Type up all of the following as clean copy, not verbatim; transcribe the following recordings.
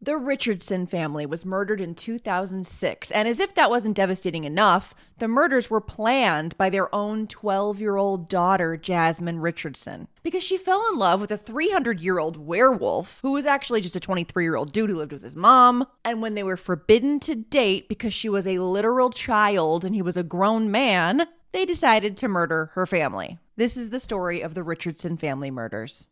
The Richardson family was murdered in 2006, and as if that wasn't devastating enough, the murders were planned by their own 12-year-old daughter, Jasmine Richardson, because she fell in love with a 300-year-old werewolf who was actually just a 23-year-old dude who lived with his mom, and when they were forbidden to date because she was a literal child and he was a grown man, they decided to murder her family. This is the story of the Richardson family murders.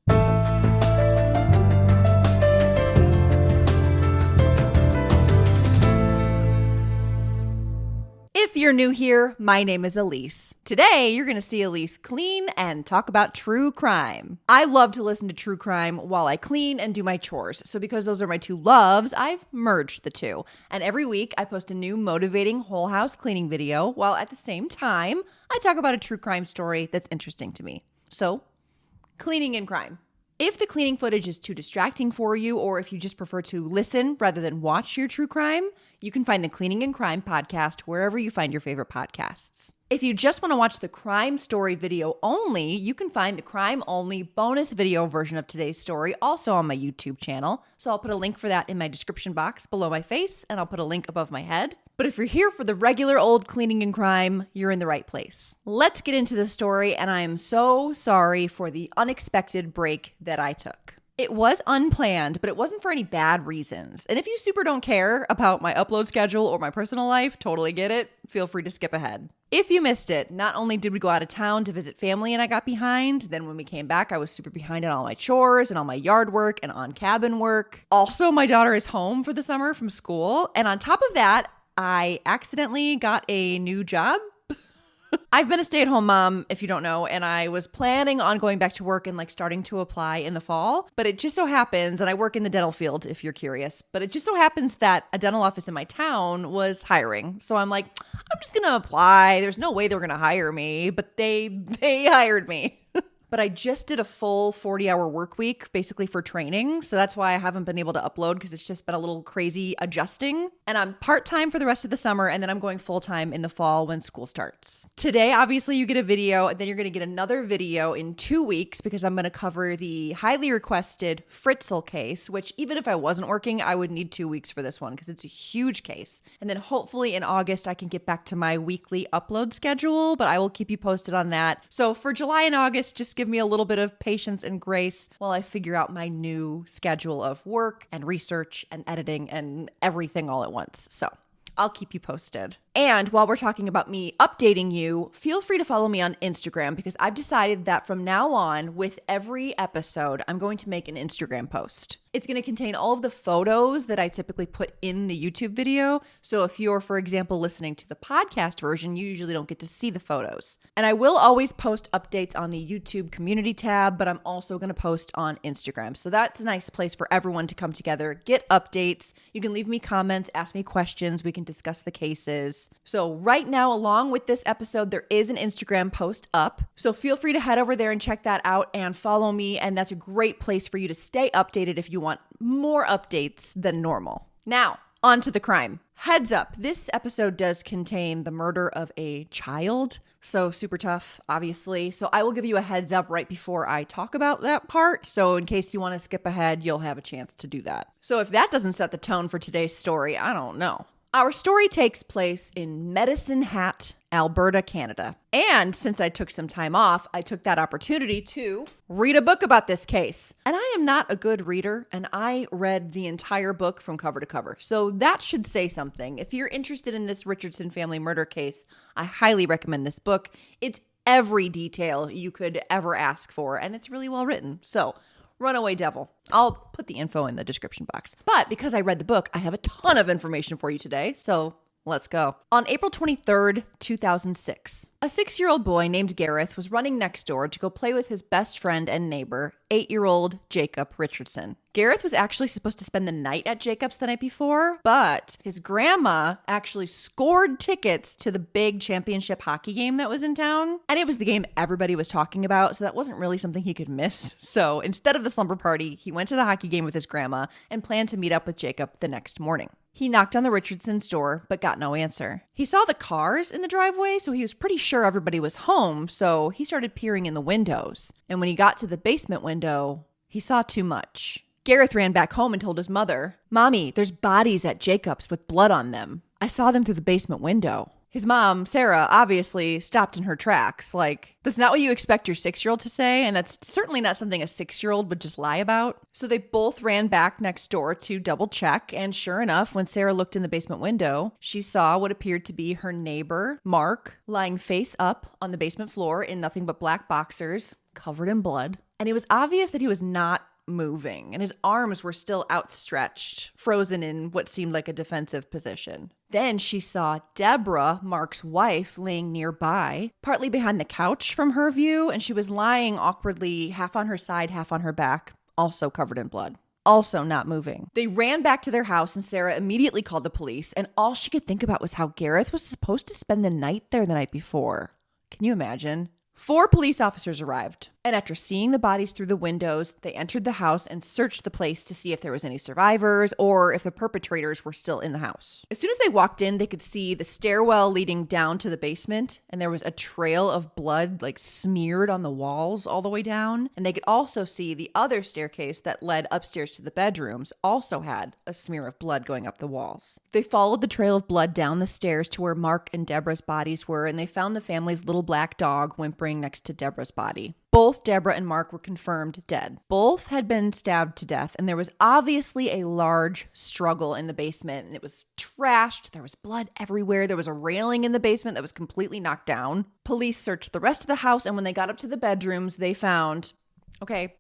If you're new here, my name is Elise. Today, you're going to see Elise clean and talk about true crime. I love to listen to true crime while I clean and do my chores. So because those are my two loves, I've merged the two. And every week, I post a new motivating whole house cleaning video while at the same time, I talk about a true crime story that's interesting to me. So, cleaning and crime. If the cleaning footage is too distracting for you, or if you just prefer to listen rather than watch your true crime, you can find the Cleaning and Crime podcast wherever you find your favorite podcasts. If you just want to watch the crime story video only, you can find the crime only bonus video version of today's story also on my YouTube channel. So I'll put a link for that in my description box below my face, and I'll put a link above my head. But if you're here for the regular old cleaning and crime, you're in the right place. Let's get into the story, and I am so sorry for the unexpected break that I took. It was unplanned, but it wasn't for any bad reasons. And if you super don't care about my upload schedule or my personal life, totally get it. Feel free to skip ahead. If you missed it, not only did we go out of town to visit family and I got behind, then when we came back, I was super behind on all my chores and all my yard work and on cabin work. Also, my daughter is home for the summer from school. And on top of that, I accidentally got a new job. I've been a stay-at-home mom, if you don't know, and I was planning on going back to work and starting to apply in the fall. But it just so happens, and I work in the dental field if you're curious, but it just so happens that a dental office in my town was hiring. So I'm like, I'm just going to apply. There's no way they were going to hire me, but they hired me. But I just did a full 40-hour work week, basically for training. So that's why I haven't been able to upload, because it's just been a little crazy adjusting. And I'm part-time for the rest of the summer, and then I'm going full-time in the fall when school starts. Today, obviously, you get a video, and then you're going to get another video in 2 weeks, because I'm going to cover the highly requested Fritzl case, which even if I wasn't working, I would need 2 weeks for this one, because it's a huge case. And then hopefully in August, I can get back to my weekly upload schedule, but I will keep you posted on that. So for July and August, just give me a little bit of patience and grace while I figure out my new schedule of work and research and editing and everything all at once. So I'll keep you posted. And while we're talking about me updating you, feel free to follow me on Instagram, because I've decided that from now on, with every episode, I'm going to make an Instagram post. It's going to contain all of the photos that I typically put in the YouTube video. So if you're, for example, listening to the podcast version, you usually don't get to see the photos. And I will always post updates on the YouTube community tab, but I'm also going to post on Instagram. So that's a nice place for everyone to come together, get updates. You can leave me comments, ask me questions. We can discuss the cases. So right now, along with this episode, there is an Instagram post up. So feel free to head over there and check that out and follow me. And that's a great place for you to stay updated if you want more updates than normal. Now, on to the crime. Heads up, this episode does contain the murder of a child. So super tough, obviously. So I will give you a heads up right before I talk about that part. So in case you want to skip ahead, you'll have a chance to do that. So if that doesn't set the tone for today's story, I don't know. Our story takes place in Medicine Hat, Alberta, Canada. And since I took some time off, I took that opportunity to read a book about this case. And I am not a good reader, and I read the entire book from cover to cover. So that should say something. If you're interested in this Richardson family murder case, I highly recommend this book. It's every detail you could ever ask for, and it's really well written. So Runaway Devil. I'll put the info in the description box. But because I read the book, I have a ton of information for you today, so let's go. On April 23rd, 2006, a 6-year-old boy named Gareth was running next door to go play with his best friend and neighbor, 8-year-old Jacob Richardson. Gareth was actually supposed to spend the night at Jacob's the night before, but his grandma actually scored tickets to the big championship hockey game that was in town. And it was the game everybody was talking about, so that wasn't really something he could miss. So instead of the slumber party, he went to the hockey game with his grandma and planned to meet up with Jacob the next morning. He knocked on the Richardson's door, but got no answer. He saw the cars in the driveway, so he was pretty sure everybody was home, so he started peering in the windows. And when he got to the basement window, he saw too much. Gareth ran back home and told his mother, "Mommy, there's bodies at Jacob's with blood on them. I saw them through the basement window." His mom, Sarah, obviously stopped in her tracks. Like, that's not what you expect your 6-year-old to say, and that's certainly not something a 6-year-old would just lie about. So they both ran back next door to double check, and sure enough, when Sarah looked in the basement window, she saw what appeared to be her neighbor, Mark, lying face up on the basement floor in nothing but black boxers, covered in blood. And it was obvious that he was not moving, and his arms were still outstretched, frozen in what seemed like a defensive position. Then she saw Deborah, Mark's wife, laying nearby, partly behind the couch from her view, and she was lying awkwardly, half on her side, half on her back, also covered in blood, also not moving. They ran back to their house, and Sarah immediately called the police, and all she could think about was how Gareth was supposed to spend the night there the night before. Can you imagine? 4 police officers arrived, and after seeing the bodies through the windows, they entered the house and searched the place to see if there was any survivors or if the perpetrators were still in the house. As soon as they walked in, they could see the stairwell leading down to the basement, and there was a trail of blood like smeared on the walls all the way down. And they could also see the other staircase that led upstairs to the bedrooms also had a smear of blood going up the walls. They followed the trail of blood down the stairs to where Mark and Deborah's bodies were, and they found the family's little black dog whimpering next to Deborah's body. Both Deborah and Mark were confirmed dead. Both had been stabbed to death, and there was obviously a large struggle in the basement, and it was trashed. There was blood everywhere. There was a railing in the basement that was completely knocked down. Police searched the rest of the house, and when they got up to the bedrooms, they found,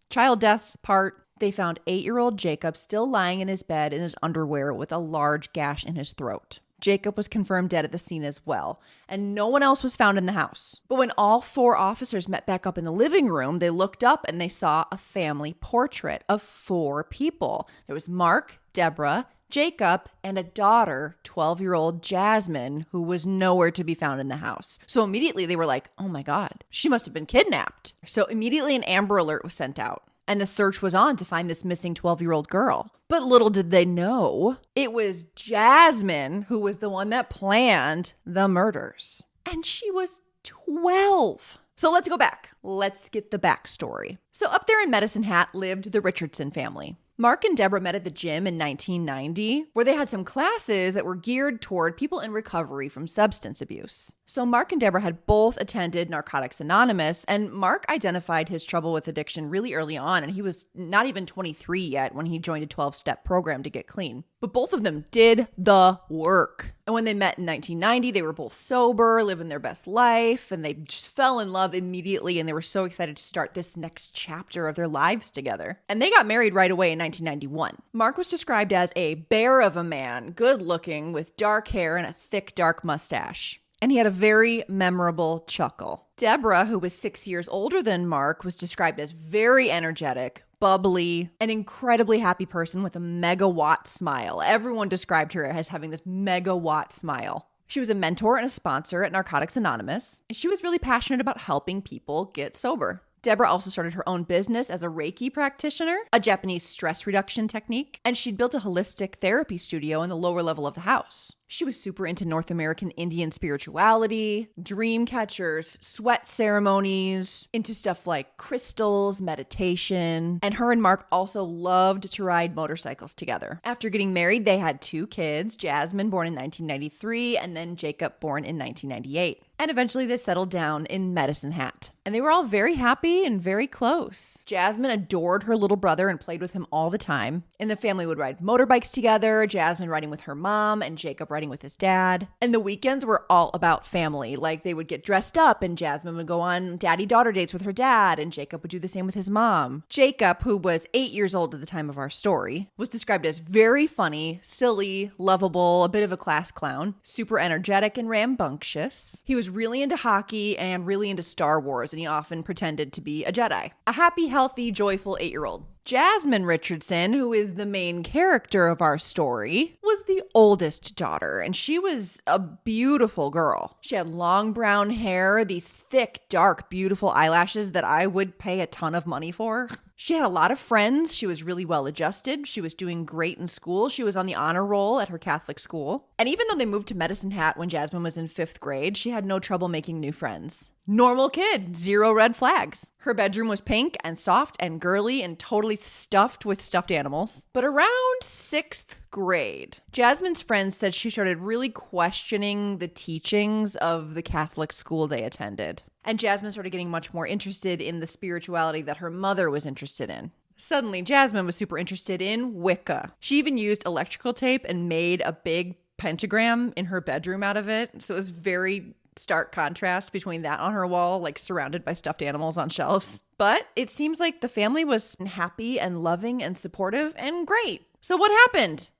child death part. They found 8-year-old Jacob still lying in his bed in his underwear with a large gash in his throat. Jacob was confirmed dead at the scene as well, and no one else was found in the house. But when all 4 officers met back up in the living room, they looked up and they saw a family portrait of 4 people. There was Mark, Deborah, Jacob, and a daughter, 12-year-old Jasmine, who was nowhere to be found in the house. So immediately they were like, oh my God, she must have been kidnapped. So immediately an Amber Alert was sent out, and the search was on to find this missing 12-year-old girl. But little did they know, it was Jasmine who was the one that planned the murders. And she was 12. So let's go back. Let's get the backstory. So up there in Medicine Hat lived the Richardson family. Mark and Deborah met at the gym in 1990, where they had some classes that were geared toward people in recovery from substance abuse. So Mark and Deborah had both attended Narcotics Anonymous, and Mark identified his trouble with addiction really early on, and he was not even 23 yet when he joined a 12-step program to get clean. But both of them did the work. And when they met in 1990, they were both sober, living their best life, and they just fell in love immediately, and they were so excited to start this next chapter of their lives together. And they got married right away in 1991. Mark was described as a bear of a man, good looking, with dark hair and a thick, dark mustache. And he had a very memorable chuckle. Deborah, who was 6 years older than Mark, was described as very energetic, bubbly, an incredibly happy person with a megawatt smile. Everyone described her as having this megawatt smile. She was a mentor and a sponsor at Narcotics Anonymous, and she was really passionate about helping people get sober. Deborah also started her own business as a Reiki practitioner, a Japanese stress reduction technique, and she'd built a holistic therapy studio in the lower level of the house. She was super into North American Indian spirituality, dream catchers, sweat ceremonies, into stuff like crystals, meditation, and her and Mark also loved to ride motorcycles together. After getting married, they had 2 kids, Jasmine, born in 1993, and then Jacob, born in 1998. And eventually they settled down in Medicine Hat. And they were all very happy and very close. Jasmine adored her little brother and played with him all the time. And the family would ride motorbikes together, Jasmine riding with her mom and Jacob riding with his dad. And the weekends were all about family. Like, they would get dressed up and Jasmine would go on daddy-daughter dates with her dad, and Jacob would do the same with his mom. Jacob, who was 8 years old at the time of our story, was described as very funny, silly, lovable, a bit of a class clown, super energetic and rambunctious. He was really into hockey and really into Star Wars, and he often pretended to be a Jedi. A happy, healthy, joyful 8-year-old. Jasmine Richardson, who is the main character of our story, was was the oldest daughter, and she was a beautiful girl. She had long brown hair, these thick, dark, beautiful eyelashes that I would pay a ton of money for. She had a lot of friends. She was really well adjusted. She was doing great in school. She was on the honor roll at her Catholic school. And even though they moved to Medicine Hat when Jasmine was in 5th grade, she had no trouble making new friends. Normal kid, 0 red flags. Her bedroom was pink and soft and girly and totally stuffed with stuffed animals. But around 6th grade, Jasmine's friends said she started really questioning the teachings of the Catholic school they attended. And Jasmine started getting much more interested in the spirituality that her mother was interested in. Suddenly, Jasmine was super interested in Wicca. She even used electrical tape and made a big pentagram in her bedroom out of it. So it was very stark contrast between that on her wall, like surrounded by stuffed animals on shelves. But it seems like the family was happy and loving and supportive and great. So what happened?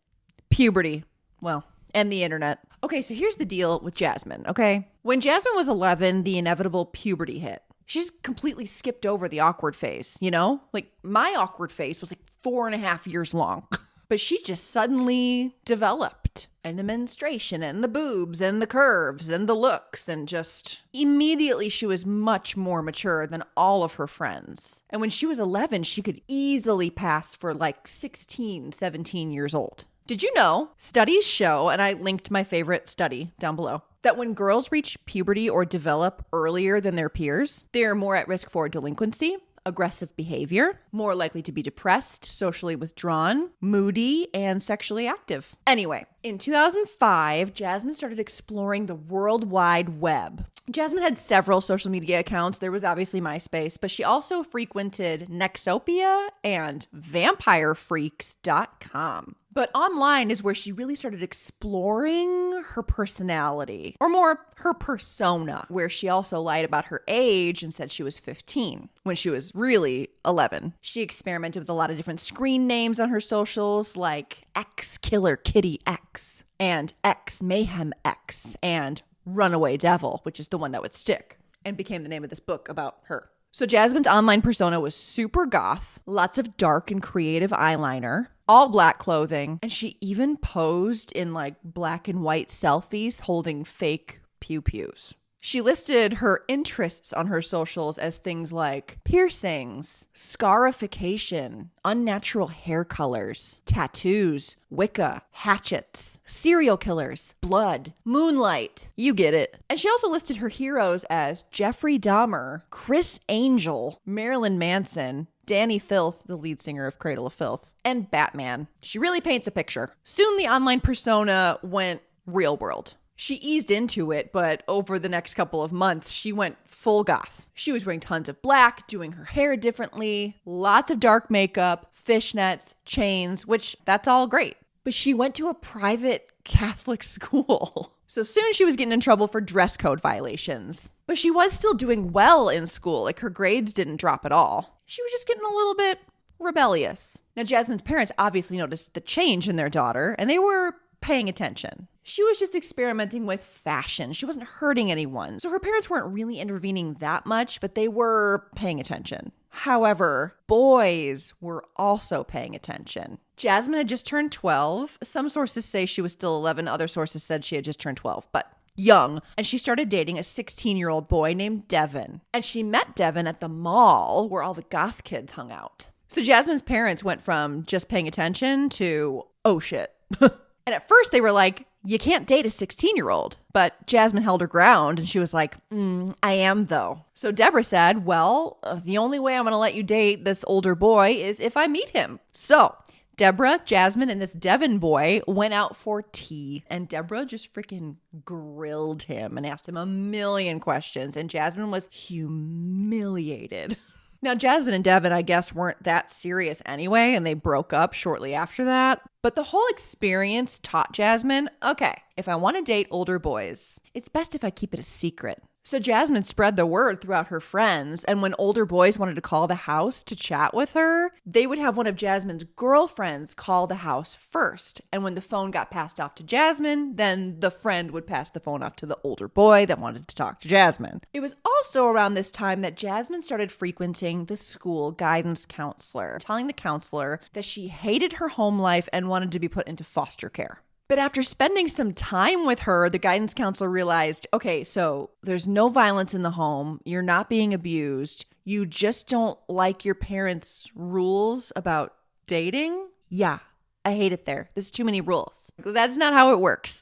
Puberty. Well, and the internet. Okay, so here's the deal with Jasmine, okay? When Jasmine was 11, the inevitable puberty hit. She's completely skipped over the awkward phase, you know? Like, my awkward phase was like 4.5 years long. But she just suddenly developed. And the menstruation and the boobs and the curves and the looks, and just immediately she was much more mature than all of her friends. And when she was 11, she could easily pass for like 16, 17 years old. Did you know? Studies show, and I linked my favorite study down below, that when girls reach puberty or develop earlier than their peers, they are more at risk for delinquency, aggressive behavior, more likely to be depressed, socially withdrawn, moody, and sexually active. Anyway, in 2005, Jasmine started exploring the World Wide Web. Jasmine had several social media accounts. There was obviously MySpace, but she also frequented Nexopia and VampireFreaks.com. But online is where she really started exploring her personality, or more, her persona, where she also lied about her age and said she was 15 when she was really 11. She experimented with a lot of different screen names on her socials, like X Killer Kitty X, and X Mayhem X, and Runaway Devil, which is the one that would stick, and became the name of this book about her. So Jasmine's online persona was super goth, lots of dark and creative eyeliner, all black clothing, and she even posed in like black and white selfies holding fake pew-pews. She listed her interests on her socials as things like piercings, scarification, unnatural hair colors, tattoos, Wicca, hatchets, serial killers, blood, moonlight. You get it. And she also listed her heroes as Jeffrey Dahmer, Chris Angel, Marilyn Manson, Danny Filth, the lead singer of Cradle of Filth, and Batman. She really paints a picture. Soon the online persona went real world. She eased into it, but over the next couple of months, she went full goth. She was wearing tons of black, doing her hair differently, lots of dark makeup, fishnets, chains, which that's all great. But she went to a private Catholic school. So soon she was getting in trouble for dress code violations. But she was still doing well in school, like her grades didn't drop at all. She was just getting a little bit rebellious. Now, Jasmine's parents obviously noticed the change in their daughter, and they were paying attention. She was just experimenting with fashion. She wasn't hurting anyone. So her parents weren't really intervening that much, but they were paying attention. However, boys were also paying attention. Jasmine had just turned 12. Some sources say she was still 11. Other sources said she had just turned 12, but young. And she started dating a 16-year-old boy named Devin. And she met Devin at the mall where all the goth kids hung out. So Jasmine's parents went from just paying attention to, oh shit. And at first they were like, you can't date a 16-year-old. But Jasmine held her ground and she was like, I am though. So Deborah said, well, the only way I'm going to let you date this older boy is if I meet him. So Deborah, Jasmine, and this Devin boy went out for tea. And Deborah just freaking grilled him and asked him a million questions. And Jasmine was humiliated. Now, Jasmine and Devin, I guess, weren't that serious anyway, and they broke up shortly after that. But the whole experience taught Jasmine, okay, if I want to date older boys, it's best if I keep it a secret. So Jasmine spread the word throughout her friends, and when older boys wanted to call the house to chat with her, they would have one of Jasmine's girlfriends call the house first. And when the phone got passed off to Jasmine, then the friend would pass the phone off to the older boy that wanted to talk to Jasmine. It was also around this time that Jasmine started frequenting the school guidance counselor, telling the counselor that she hated her home life and wanted to be put into foster care. But after spending some time with her, the guidance counselor realized, okay, so there's no violence in the home. You're not being abused. You just don't like your parents' rules about dating? Yeah, I hate it there. There's too many rules. That's not how it works.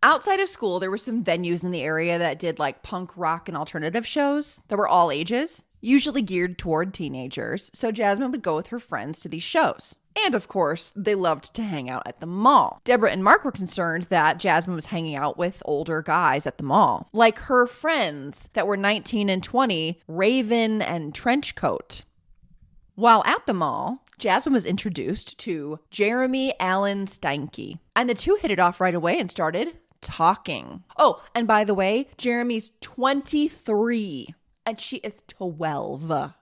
Outside of school, there were some venues in the area that did like punk rock and alternative shows that were all ages, usually geared toward teenagers. So Jasmine would go with her friends to these shows. And of course, they loved to hang out at the mall. Deborah and Mark were concerned that Jasmine was hanging out with older guys at the mall, like her friends that were 19 and 20, Raven and Trenchcoat. While at the mall, Jasmine was introduced to Jeremy Allen Steinke, and the two hit it off right away and started talking. Oh, and by the way, Jeremy's 23 and she is 12.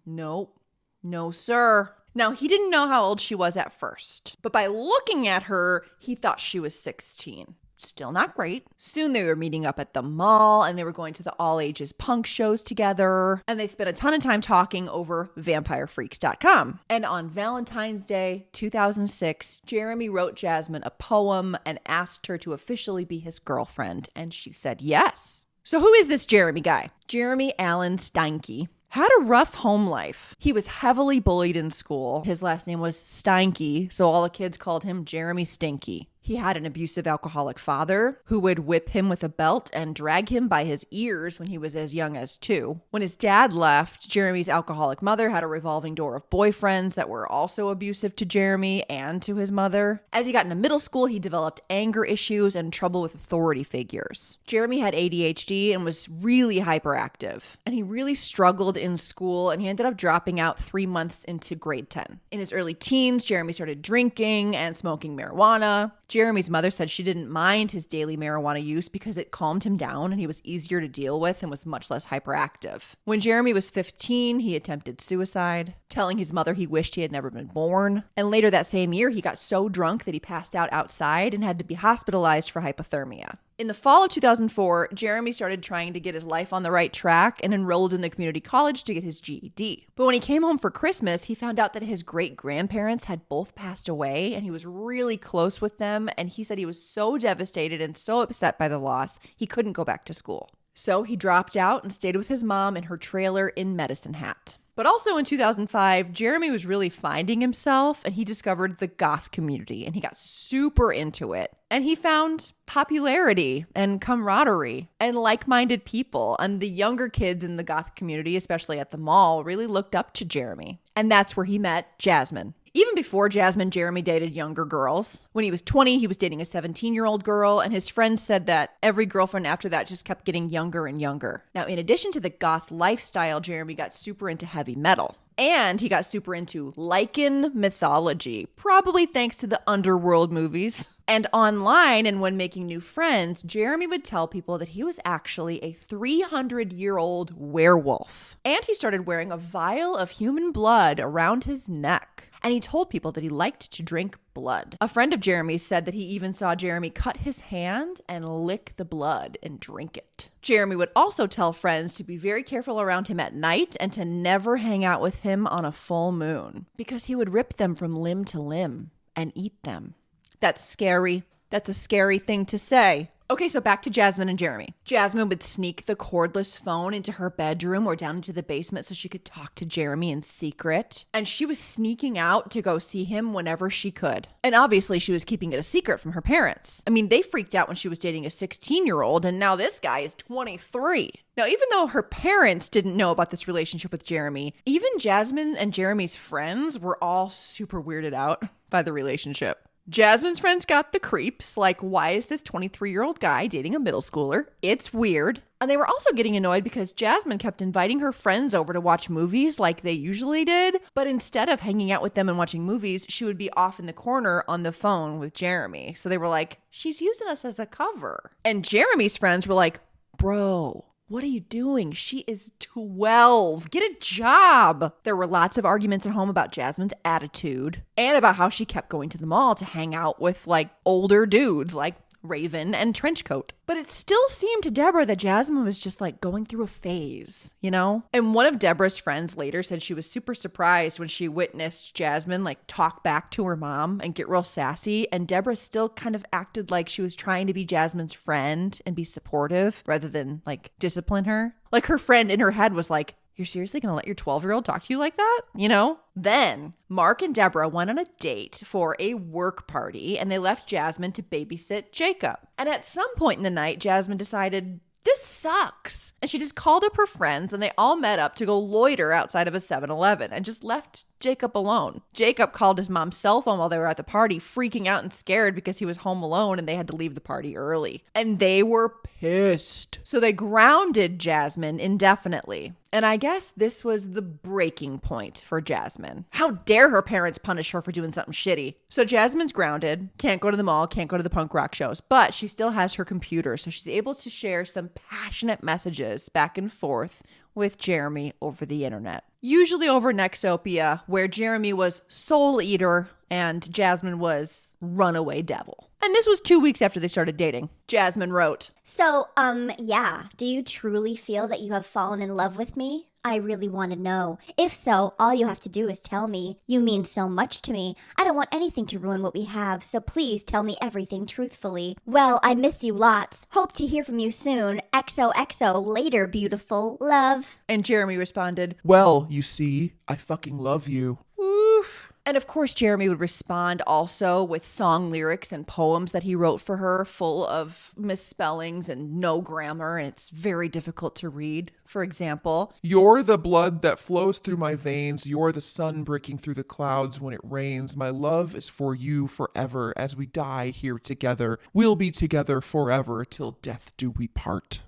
No, sir. Now, he didn't know how old she was at first, but by looking at her, he thought she was 16. Still not great. Soon they were meeting up at the mall and they were going to the all-ages punk shows together, and they spent a ton of time talking over vampirefreaks.com. And on Valentine's Day, 2006, Jeremy wrote Jasmine a poem and asked her to officially be his girlfriend, and she said yes. So who is this Jeremy guy? Jeremy Allen Steinke had a rough home life. He was heavily bullied in school. His last name was Steinke, so all the kids called him Jeremy Stinky. He had an abusive alcoholic father who would whip him with a belt and drag him by his ears when he was as young as 2. When his dad left, Jeremy's alcoholic mother had a revolving door of boyfriends that were also abusive to Jeremy and to his mother. As he got into middle school, he developed anger issues and trouble with authority figures. Jeremy had ADHD and was really hyperactive, and he really struggled in school, and he ended up dropping out 3 months into grade 10. In his early teens, Jeremy started drinking and smoking marijuana. Jeremy's mother said she didn't mind his daily marijuana use because it calmed him down and he was easier to deal with and was much less hyperactive. When Jeremy was 15, he attempted suicide, telling his mother he wished he had never been born. And later that same year, he got so drunk that he passed out outside and had to be hospitalized for hypothermia. In the fall of 2004, Jeremy started trying to get his life on the right track and enrolled in the community college to get his GED. But when he came home for Christmas, he found out that his great-grandparents had both passed away, and he was really close with them, and he said he was so devastated and so upset by the loss, he couldn't go back to school. So he dropped out and stayed with his mom in her trailer in Medicine Hat. But also in 2005, Jeremy was really finding himself, and he discovered the goth community, and he got super into it. And he found popularity and camaraderie and like-minded people. And the younger kids in the goth community, especially at the mall, really looked up to Jeremy. And that's where he met Jasmine. Even before Jasmine, Jeremy dated younger girls. When he was 20, he was dating a 17-year-old girl, and his friends said that every girlfriend after that just kept getting younger and younger. Now, in addition to the goth lifestyle, Jeremy got super into heavy metal. And he got super into Lycan mythology, probably thanks to the underworld movies. And online and when making new friends, Jeremy would tell people that he was actually a 300-year-old werewolf. And he started wearing a vial of human blood around his neck. And he told people that he liked to drink blood. A friend of Jeremy's said that he even saw Jeremy cut his hand and lick the blood and drink it. Jeremy would also tell friends to be very careful around him at night and to never hang out with him on a full moon because he would rip them from limb to limb and eat them. That's scary. That's a scary thing to say. Okay, so back to Jasmine and Jeremy. Jasmine would sneak the cordless phone into her bedroom or down into the basement so she could talk to Jeremy in secret. And she was sneaking out to go see him whenever she could. And obviously she was keeping it a secret from her parents. I mean, they freaked out when she was dating a 16-year-old, and now this guy is 23. Now, even though her parents didn't know about this relationship with Jeremy, even Jasmine and Jeremy's friends were all super weirded out by the relationship. Jasmine's friends got the creeps, like, why is this 23-year-old guy dating a middle schooler? It's weird. And they were also getting annoyed because Jasmine kept inviting her friends over to watch movies like they usually did, but instead of hanging out with them and watching movies, she would be off in the corner on the phone with Jeremy. So they were like, she's using us as a cover. And Jeremy's friends were like, bro, what are you doing? She is 12. Get a job. There were lots of arguments at home about Jasmine's attitude and about how she kept going to the mall to hang out with like older dudes like raven, and trench coat. But it still seemed to Deborah that Jasmine was just like going through a phase, you know? And one of Deborah's friends later said she was super surprised when she witnessed Jasmine like talk back to her mom and get real sassy. And Deborah still kind of acted like she was trying to be Jasmine's friend and be supportive rather than like discipline her. Like her friend in her head was like, you're seriously going to let your 12-year-old talk to you like that? You know? Then Mark and Deborah went on a date for a work party and they left Jasmine to babysit Jacob. And at some point in the night, Jasmine decided, this sucks. And she just called up her friends and they all met up to go loiter outside of a 7-Eleven and just left Jacob alone. Jacob called his mom's cell phone while they were at the party, freaking out and scared because he was home alone and they had to leave the party early. And they were pissed. So they grounded Jasmine indefinitely. And I guess this was the breaking point for Jasmine. How dare her parents punish her for doing something shitty? So Jasmine's grounded, can't go to the mall, can't go to the punk rock shows, but she still has her computer. So she's able to share some passionate messages back and forth with Jeremy over the internet. Usually over Nexopia, where Jeremy was soul eater and Jasmine was runaway devil. And this was 2 weeks after they started dating. Jasmine wrote, So, yeah, do you truly feel that you have fallen in love with me? I really want to know. If so, all you have to do is tell me. You mean so much to me. I don't want anything to ruin what we have, so please tell me everything truthfully. Well, I miss you lots. Hope to hear from you soon. XOXO, later, beautiful. Love. And Jeremy responded, Well, you see, I fucking love you. Oof. And of course, Jeremy would respond also with song lyrics and poems that he wrote for her, full of misspellings and no grammar, and it's very difficult to read. For example, You're the blood that flows through my veins. You're the sun breaking through the clouds when it rains. My love is for you forever. As we die here together, we'll be together forever till death do we part.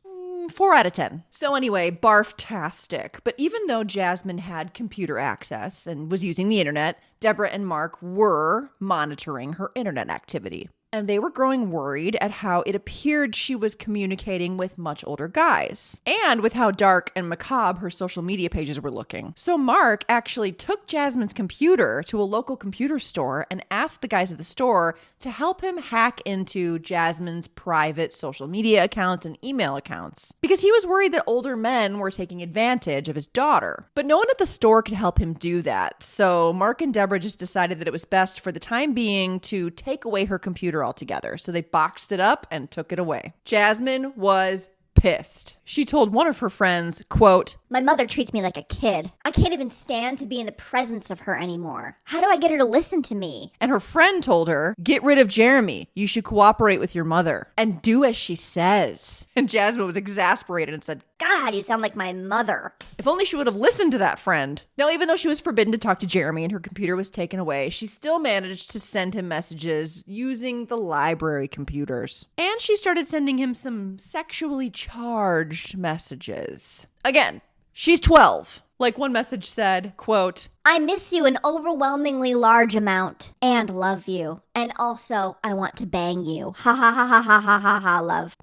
4 out of 10. So anyway, barf-tastic. But even though Jasmine had computer access and was using the internet, Deborah and Mark were monitoring her internet activity. And they were growing worried at how it appeared she was communicating with much older guys, and with how dark and macabre her social media pages were looking. So Mark actually took Jasmine's computer to a local computer store and asked the guys at the store to help him hack into Jasmine's private social media accounts and email accounts, because he was worried that older men were taking advantage of his daughter. But no one at the store could help him do that. So Mark and Deborah just decided that it was best for the time being to take away her computer altogether. So they boxed it up and took it away. Jasmine was pissed. She told one of her friends, quote, My mother treats me like a kid. I can't even stand to be in the presence of her anymore. How do I get her to listen to me? And her friend told her, get rid of Jeremy. You should cooperate with your mother and do as she says. And Jasmine was exasperated and said, God, you sound like my mother. if only she would have listened to that friend. Now, even though she was forbidden to talk to Jeremy and her computer was taken away, she still managed to send him messages using the library computers. And she started sending him some sexually charged messages. Again, she's 12. Like one message said, quote, I miss you an overwhelmingly large amount and love you. And also, I want to bang you. Ha ha ha ha ha ha ha ha, love.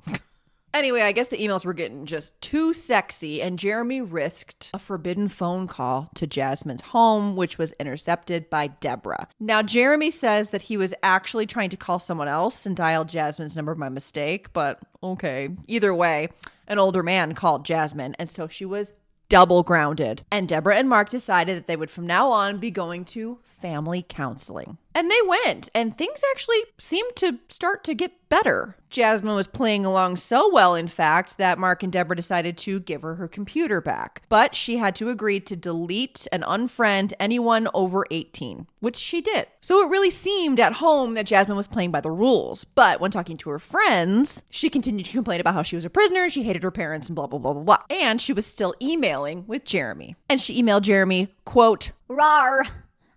Anyway, I guess the emails were getting just too sexy, and Jeremy risked a forbidden phone call to Jasmine's home, which was intercepted by Deborah. Now, Jeremy says that he was actually trying to call someone else and dialed Jasmine's number by mistake, but okay. Either way, an older man called Jasmine, and so she was double grounded. And Deborah and Mark decided that they would from now on be going to family counseling. And they went, and things actually seemed to start to get better. Jasmine was playing along so well, in fact, that Mark and Deborah decided to give her her computer back. But she had to agree to delete and unfriend anyone over 18, which she did. So it really seemed at home that Jasmine was playing by the rules. But when talking to her friends, she continued to complain about how she was a prisoner, she hated her parents, and blah, blah, blah, blah, blah. And she was still emailing with Jeremy. And she emailed Jeremy, quote, Rawr.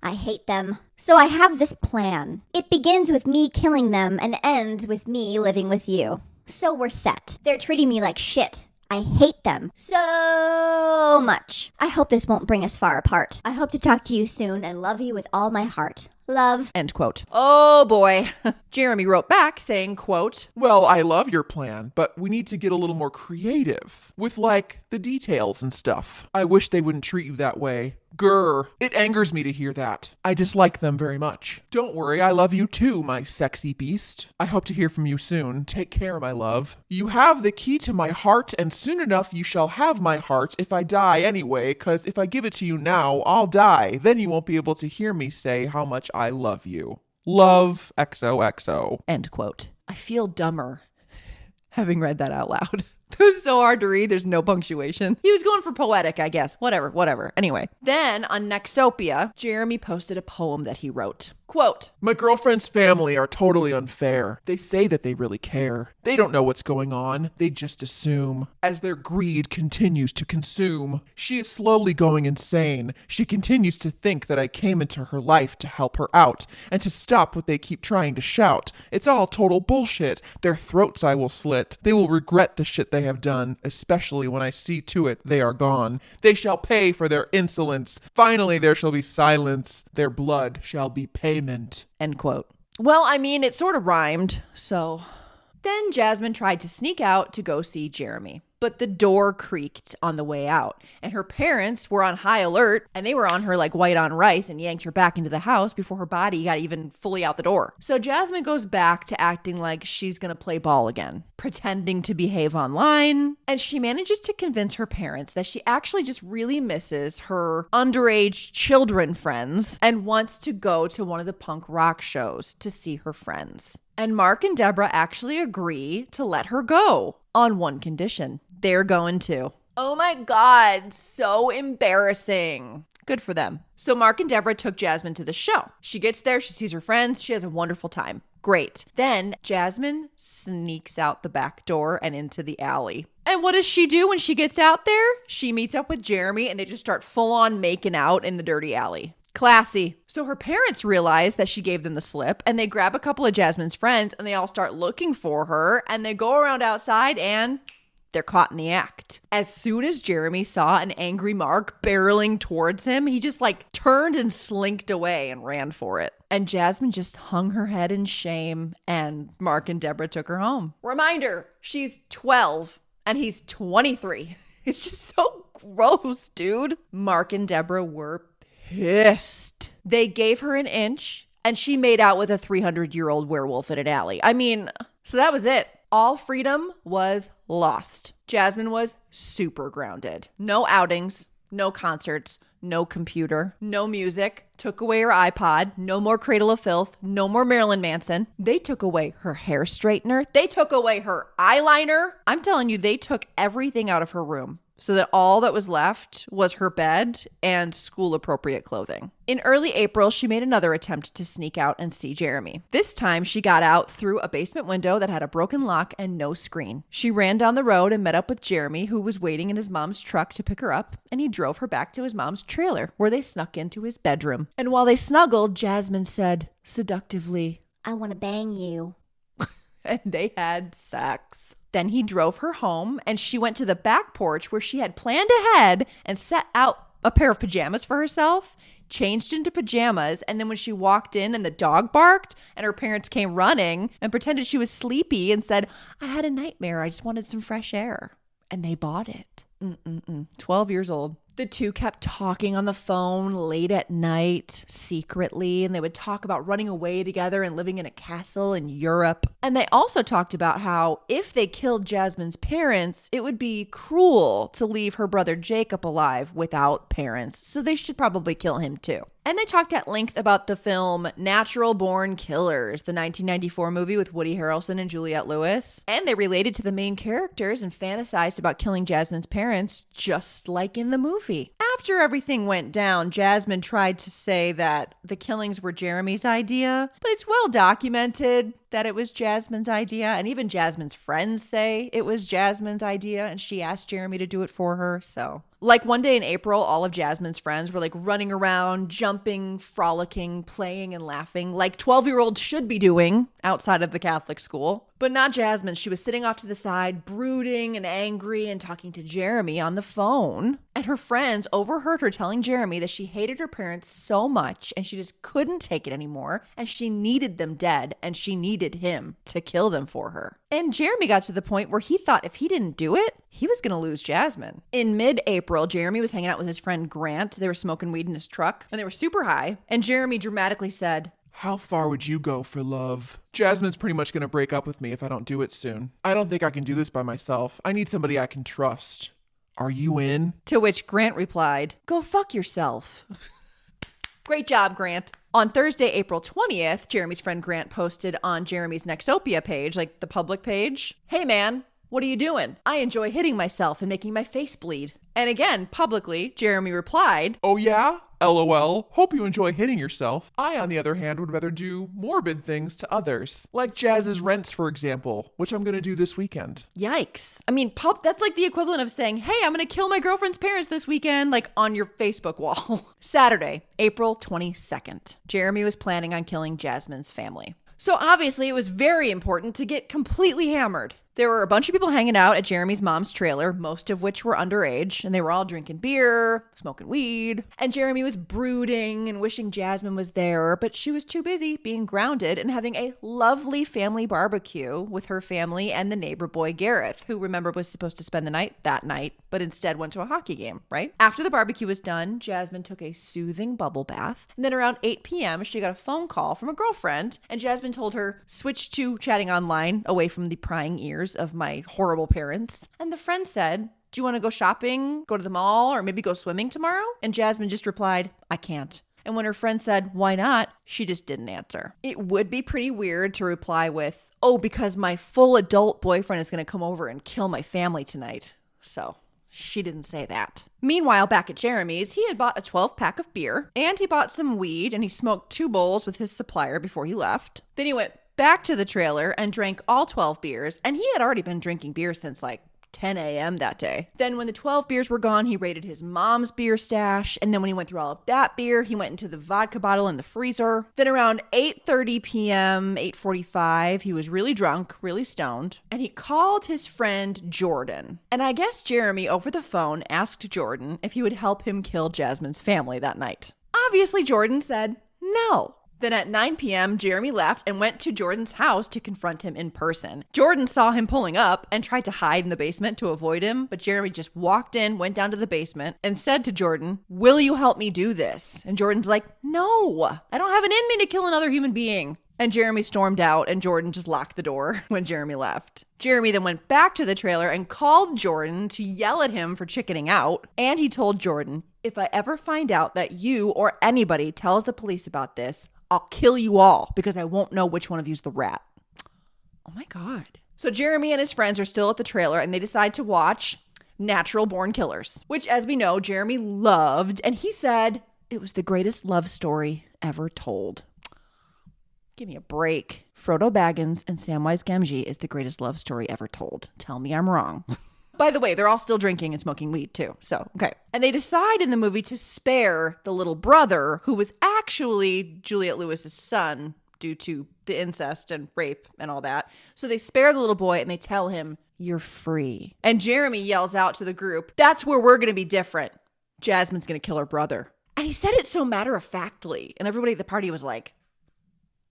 I hate them. So I have this plan. It begins with me killing them and ends with me living with you. So we're set. They're treating me like shit. I hate them so much. I hope this won't bring us far apart. I hope to talk to you soon and love you with all my heart. Love. End quote. Oh boy. Jeremy wrote back saying, quote, Well, I love your plan, but we need to get a little more creative with, like, the details and stuff. I wish they wouldn't treat you that way. Grr. It angers me to hear that. I dislike them very much. Don't worry, I love you too, my sexy beast. I hope to hear from you soon. Take care, my love. You have the key to my heart, and soon enough you shall have my heart if I die anyway, 'cause if I give it to you now, I'll die. Then you won't be able to hear me say how much I love you. Love, XOXO. End quote. I feel dumber having read that out loud. It was so hard to read. There's no punctuation. He was going for poetic, I guess. Whatever. Anyway, then on Nexopia, Jeremy posted a poem that he wrote. Quote, my girlfriend's family are totally unfair. They say that they really care. They don't know what's going on. They just assume. As their greed continues to consume, she is slowly going insane. She continues to think that I came into her life to help her out and to stop what they keep trying to shout. It's all total bullshit. Their throats I will slit. They will regret the shit they have done, especially when I see to it they are gone. They shall pay for their insolence. Finally there shall be silence. Their blood shall be payment. End quote. Well, I mean, it sort of rhymed, so. Then Jasmine tried to sneak out to go see Jeremy, but the door creaked on the way out, and her parents were on high alert, and they were on her like white on rice and yanked her back into the house before her body got even fully out the door. So Jasmine goes back to acting like she's gonna play ball again, pretending to behave online, and she manages to convince her parents that she actually just really misses her underage children friends and wants to go to one of the punk rock shows to see her friends. And Mark and Deborah actually agree to let her go on one condition. They're going too. Oh my God, so embarrassing. Good for them. So Mark and Deborah took Jasmine to the show. She gets there, she sees her friends, she has a wonderful time. Great. Then Jasmine sneaks out the back door and into the alley. And what does she do when she gets out there? She meets up with Jeremy and they just start full on making out in the dirty alley. Classy. So her parents realize that she gave them the slip and they grab a couple of Jasmine's friends and they all start looking for her and they go around outside and they're caught in the act. As soon as Jeremy saw an angry Mark barreling towards him, he just like turned and slinked away and ran for it. And Jasmine just hung her head in shame and Mark and Deborah took her home. Reminder, she's 12 and he's 23. It's just so gross, dude. Mark and Deborah were pissed. They gave her an inch and she made out with a 300-year-old werewolf in an alley. I mean, so that was it. All freedom was lost. Jasmine was super grounded. No outings, no concerts, no computer, no music. Took away her iPod. No more Cradle of Filth. No more Marilyn Manson. They took away her hair straightener. They took away her eyeliner. I'm telling you, they took everything out of her room, so that all that was left was her bed and school-appropriate clothing. In early April, she made another attempt to sneak out and see Jeremy. This time, she got out through a basement window that had a broken lock and no screen. She ran down the road and met up with Jeremy, who was waiting in his mom's truck to pick her up, and he drove her back to his mom's trailer, where they snuck into his bedroom. And while they snuggled, Jasmine said, seductively, I want to bang you. And they had sex. Then he drove her home and she went to the back porch where she had planned ahead and set out a pair of pajamas for herself, changed into pajamas, and then when she walked in and the dog barked and her parents came running and pretended she was sleepy and said, I had a nightmare, I just wanted some fresh air. And they bought it. 12 years old. The two kept talking on the phone late at night, secretly, and they would talk about running away together and living in a castle in Europe. And they also talked about how if they killed Jasmine's parents, it would be cruel to leave her brother Jacob alive without parents, so they should probably kill him too. And they talked at length about the film Natural Born Killers, the 1994 movie with Woody Harrelson and Juliette Lewis. And they related to the main characters and fantasized about killing Jasmine's parents, just like in the movie. After everything went down, Jasmine tried to say that the killings were Jeremy's idea, but it's well documented that it was Jasmine's idea, and even Jasmine's friends say it was Jasmine's idea, and she asked Jeremy to do it for her, so. Like one day in April, all of Jasmine's friends were like running around, jumping, frolicking, playing, and laughing, like 12-year-olds should be doing outside of the Catholic school. But not Jasmine. She was sitting off to the side, brooding and angry and talking to Jeremy on the phone. And her friends overheard her telling Jeremy that she hated her parents so much and she just couldn't take it anymore and she needed them dead and she needed him to kill them for her. And Jeremy got to the point where he thought if he didn't do it, he was going to lose Jasmine. In mid-April, Jeremy was hanging out with his friend Grant. They were smoking weed in his truck and they were super high. And Jeremy dramatically said, "How far would you go for love? Jasmine's pretty much going to break up with me if I don't do it soon. I don't think I can do this by myself. I need somebody I can trust. Are you in?" To which Grant replied, "Go fuck yourself." Great job, Grant. On Thursday, April 20th, Jeremy's friend Grant posted on Jeremy's Nexopia page, like the public page, "Hey man, what are you doing? I enjoy hitting myself and making my face bleed." And again, publicly, Jeremy replied, "Oh yeah? LOL. Hope you enjoy hitting yourself. I, on the other hand, would rather do morbid things to others. Like Jazz's rents, for example, which I'm going to do this weekend." Yikes. I mean, that's like the equivalent of saying, "Hey, I'm going to kill my girlfriend's parents this weekend," like on your Facebook wall. Saturday, April 22nd. Jeremy was planning on killing Jasmine's family. So obviously it was very important to get completely hammered. There were a bunch of people hanging out at Jeremy's mom's trailer, most of which were underage, and they were all drinking beer, smoking weed. And Jeremy was brooding and wishing Jasmine was there, but she was too busy being grounded and having a lovely family barbecue with her family and the neighbor boy Gareth, who, remember, was supposed to spend the night that night, but instead went to a hockey game, right? After the barbecue was done, Jasmine took a soothing bubble bath. And then around 8 p.m., she got a phone call from a girlfriend, and Jasmine told her, "Switch to chatting online away from the prying ears of my horrible parents." And the friend said, "Do you want to go shopping, go to the mall, or maybe go swimming tomorrow?" And Jasmine just replied, "I can't." And when her friend said, "Why not?" she just didn't answer. It would be pretty weird to reply with, "Oh, because my full adult boyfriend is going to come over and kill my family tonight." So she didn't say that. Meanwhile, back at Jeremy's, he had bought a 12-pack of beer, and he bought some weed, and he smoked 2 bowls with his supplier before he left. Then he went back to the trailer and drank all 12 beers, and he had already been drinking beer since like 10 a.m. that day. Then when the 12 beers were gone, he raided his mom's beer stash, and then when he went through all of that beer, he went into the vodka bottle in the freezer. Then around 8:30 p.m., 8:45, he was really drunk, really stoned, and he called his friend Jordan. And I guess Jeremy, over the phone, asked Jordan if he would help him kill Jasmine's family that night. Obviously, Jordan said no. Then at 9 p.m., Jeremy left and went to Jordan's house to confront him in person. Jordan saw him pulling up and tried to hide in the basement to avoid him, but Jeremy just walked in, went down to the basement, and said to Jordan, "Will you help me do this?" And Jordan's like, "No, I don't have it in me to kill another human being." And Jeremy stormed out, and Jordan just locked the door when Jeremy left. Jeremy then went back to the trailer and called Jordan to yell at him for chickening out. And he told Jordan, "If I ever find out that you or anybody tells the police about this, I'll kill you all because I won't know which one of you's the rat." Oh my God. So Jeremy and his friends are still at the trailer and they decide to watch Natural Born Killers, which, as we know, Jeremy loved. And he said it was the greatest love story ever told. Give me a break. Frodo Baggins and Samwise Gamgee is the greatest love story ever told. Tell me I'm wrong. By the way, they're all still drinking and smoking weed too. So, okay. And they decide in the movie to spare the little brother, who was actually Juliette Lewis's son due to the incest and rape and all that. So they spare the little boy and they tell him, "You're free." And Jeremy yells out to the group, "That's where we're going to be different. Jasmine's going to kill her brother." And he said it so matter-of-factly. And everybody at the party was like,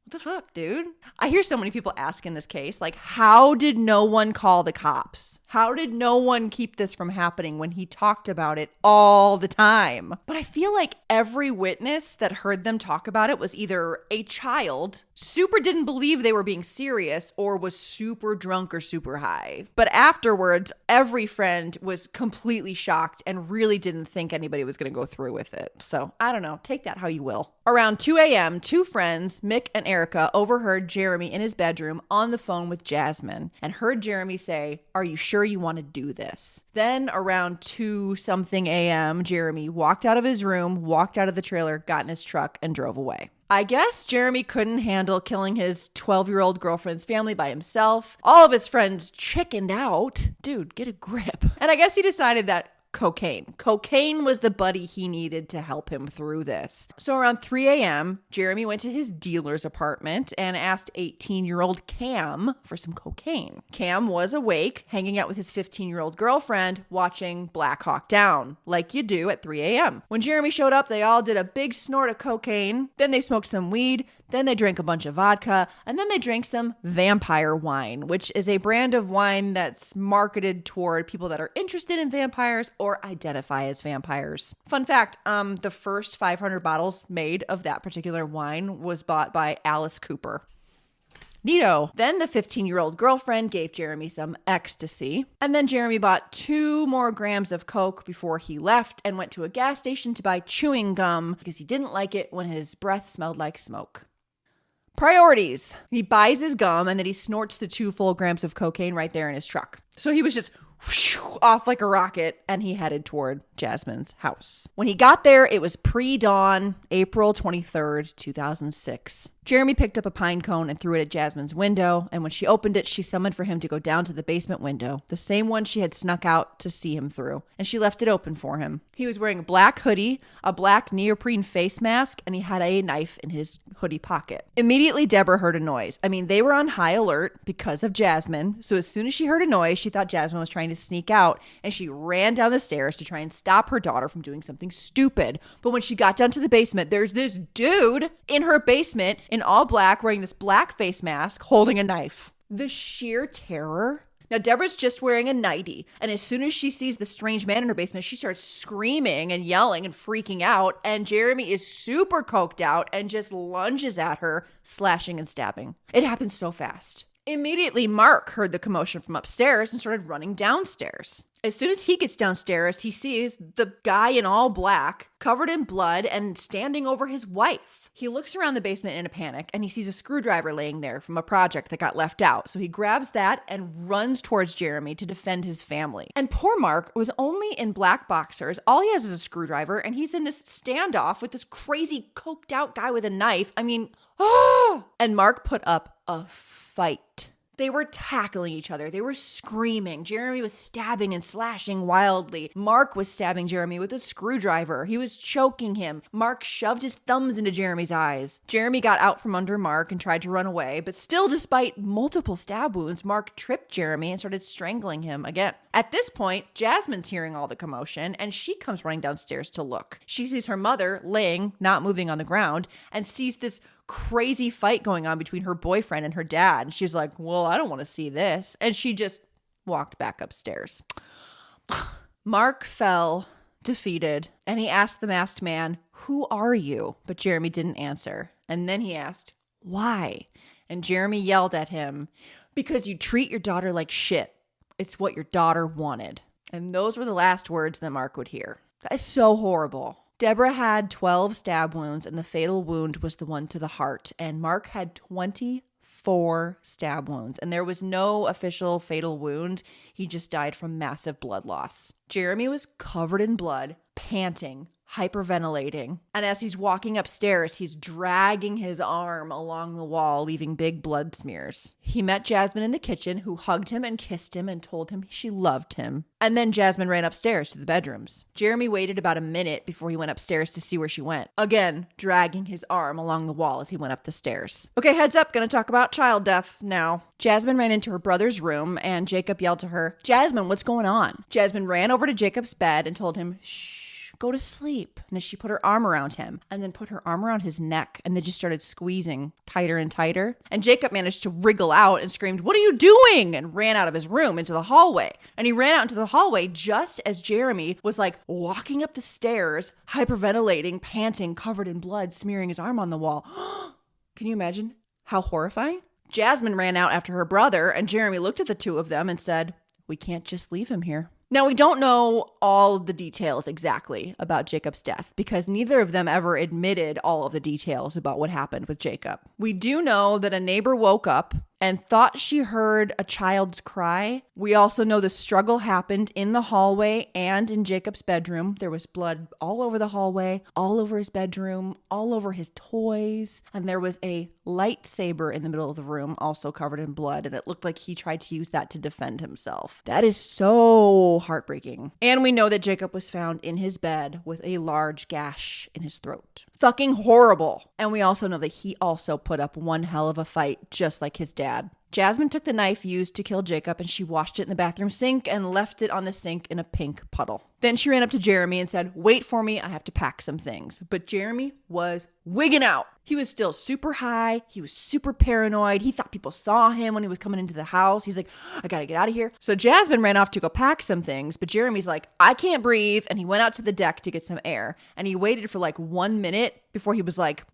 "What the fuck, dude?" I hear so many people ask in this case, like, how did no one call the cops? How did no one keep this from happening when he talked about it all the time? But I feel like every witness that heard them talk about it was either a child, super didn't believe they were being serious, or was super drunk or super high. But afterwards, every friend was completely shocked and really didn't think anybody was going to go through with it. So I don't know. Take that how you will. Around 2 a.m., 2 friends, Mick and Erica, overheard Jeremy in his bedroom on the phone with Jasmine and heard Jeremy say, "Are you sure you want to do this?" Then around 2-something a.m., Jeremy walked out of his room, walked out of the trailer, got in his truck, and drove away. I guess Jeremy couldn't handle killing his 12-year-old girlfriend's family by himself. All of his friends chickened out. Dude, get a grip. And I guess he decided that cocaine. Cocaine was the buddy he needed to help him through this. So around 3 a.m., Jeremy went to his dealer's apartment and asked 18-year-old Cam for some cocaine. Cam was awake, hanging out with his 15-year-old girlfriend, watching Black Hawk Down, like you do at 3 a.m. When Jeremy showed up, they all did a big snort of cocaine, then they smoked some weed, then they drank a bunch of vodka, and then they drank some vampire wine, which is a brand of wine that's marketed toward people that are interested in vampires or identify as vampires. Fun fact, the first 500 bottles made of that particular wine was bought by Alice Cooper. Neato. Then the 15-year-old girlfriend gave Jeremy some ecstasy. And then Jeremy bought 2 more grams of coke before he left and went to a gas station to buy chewing gum because he didn't like it when his breath smelled like smoke. Priorities. He buys his gum and then he snorts the 2 full grams of cocaine right there in his truck. So he was just off like a rocket and he headed toward Jasmine's house. When he got there, it was pre-dawn, April 23rd, 2006. Jeremy picked up a pine cone and threw it at Jasmine's window, and when she opened it, she summoned for him to go down to the basement window, the same one she had snuck out to see him through, and she left it open for him. He was wearing a black hoodie, a black neoprene face mask, and he had a knife in his hoodie pocket. Immediately, Deborah heard a noise. They were on high alert because of Jasmine, so as soon as she heard a noise, she thought Jasmine was trying to sneak out, and she ran down the stairs to try and stop her daughter from doing something stupid. But when she got down to the basement, there's this dude in her basement in all black, wearing this black face mask, holding a knife. The sheer terror. Now, Deborah's just wearing a nightie, and as soon as she sees the strange man in her basement, she starts screaming and yelling and freaking out, and Jeremy is super coked out and just lunges at her, slashing and stabbing. It happens so fast. Immediately, Mark heard the commotion from upstairs and started running downstairs. As soon as he gets downstairs, he sees the guy in all black, covered in blood and standing over his wife. He looks around the basement in a panic and he sees a screwdriver laying there from a project that got left out. So he grabs that and runs towards Jeremy to defend his family. And poor Mark was only in black boxers. All he has is a screwdriver and he's in this standoff with this crazy coked out guy with a knife. And Mark put up a fight. They were tackling each other. They were screaming. Jeremy was stabbing and slashing wildly. Mark was stabbing Jeremy with a screwdriver. He was choking him. Mark shoved his thumbs into Jeremy's eyes. Jeremy got out from under Mark and tried to run away, but still, despite multiple stab wounds, Mark tripped Jeremy and started strangling him again. At this point, Jasmine's hearing all the commotion, and she comes running downstairs to look. She sees her mother laying, not moving on the ground, and sees this crazy fight going on between her boyfriend and her dad. And she's like, well, I don't want to see this. And she just walked back upstairs. Mark fell defeated and he asked the masked man, who are you? But Jeremy didn't answer. And then he asked, why? And Jeremy yelled at him, because you treat your daughter like shit. It's what your daughter wanted. And those were the last words that Mark would hear. That is so horrible. Deborah had 12 stab wounds, and the fatal wound was the one to the heart. And Mark had 24 stab wounds, and there was no official fatal wound. He just died from massive blood loss. Jeremy was covered in blood, panting, hyperventilating. And as he's walking upstairs, he's dragging his arm along the wall, leaving big blood smears. He met Jasmine in the kitchen, who hugged him and kissed him and told him she loved him. And then Jasmine ran upstairs to the bedrooms. Jeremy waited about a minute before he went upstairs to see where she went. Again, dragging his arm along the wall as he went up the stairs. Okay, heads up, gonna talk about child death now. Jasmine ran into her brother's room and Jacob yelled to her, Jasmine, what's going on? Jasmine ran over to Jacob's bed and told him, shh. Go to sleep. And then she put her arm around him and then put her arm around his neck and then just started squeezing tighter and tighter. And Jacob managed to wriggle out and screamed, what are you doing? And ran out of his room into the hallway. And he ran out into the hallway just as Jeremy was like walking up the stairs, hyperventilating, panting, covered in blood, smearing his arm on the wall. Can you imagine how horrifying? Jasmine ran out after her brother and Jeremy looked at the two of them and said, we can't just leave him here. Now, we don't know all of the details exactly about Jacob's death because neither of them ever admitted all of the details about what happened with Jacob. We do know that a neighbor woke up and thought she heard a child's cry. We also know the struggle happened in the hallway and in Jacob's bedroom. There was blood all over the hallway, all over his bedroom, all over his toys, and there was a lightsaber in the middle of the room also covered in blood, and it looked like he tried to use that to defend himself. That is so heartbreaking. And we know that Jacob was found in his bed with a large gash in his throat. Fucking horrible. And we also know that he also put up one hell of a fight, just like his dad. Jasmine took the knife used to kill Jacob and she washed it in the bathroom sink and left it on the sink in a pink puddle. Then she ran up to Jeremy and said, "Wait for me, I have to pack some things." But Jeremy was wigging out. He was still super high. He was super paranoid. He thought people saw him when he was coming into the house. He's like, "I gotta get out of here." So Jasmine ran off to go pack some things, but Jeremy's like, "I can't breathe." And he went out to the deck to get some air. And he waited for like 1 minute before he was like,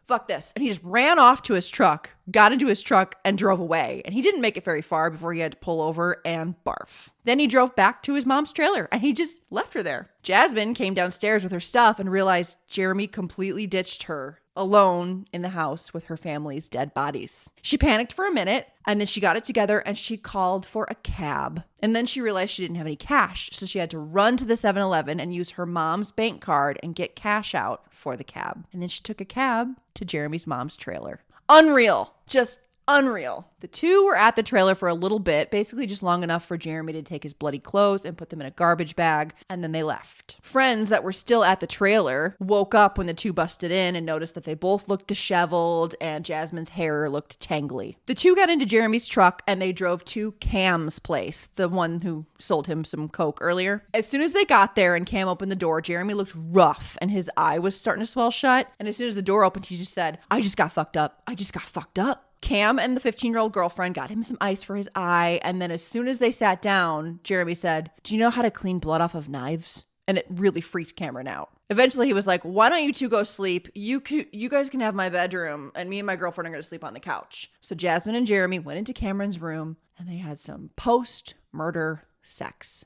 fuck this. And he just ran off to his truck, got into his truck, and drove away. And he didn't make it very far before he had to pull over and barf. Then he drove back to his mom's trailer and he just left her there. Jasmine came downstairs with her stuff and realized Jeremy completely ditched her alone in the house with her family's dead bodies. She panicked for a minute and then she got it together and she called for a cab. And then she realized she didn't have any cash. So she had to run to the 7-Eleven and use her mom's bank card and get cash out for the cab. And then she took a cab to Jeremy's mom's trailer. Unreal. Just unreal. The two were at the trailer for a little bit, basically just long enough for Jeremy to take his bloody clothes and put them in a garbage bag, and then they left. Friends that were still at the trailer woke up when the two busted in and noticed that they both looked disheveled and Jasmine's hair looked tangly. The two got into Jeremy's truck and they drove to Cam's place, the one who sold him some coke earlier. As soon as they got there and Cam opened the door, Jeremy looked rough and his eye was starting to swell shut. And as soon as the door opened, he just said, "I just got fucked up. I just got fucked up." Cam and the 15-year-old girlfriend got him some ice for his eye, and then as soon as they sat down, Jeremy said, "Do you know how to clean blood off of knives?" And it really freaked Cameron out. Eventually, he was like, "Why don't you two go sleep? You guys can have my bedroom, and me and my girlfriend are going to sleep on the couch." So Jasmine and Jeremy went into Cameron's room, and they had some post-murder sex.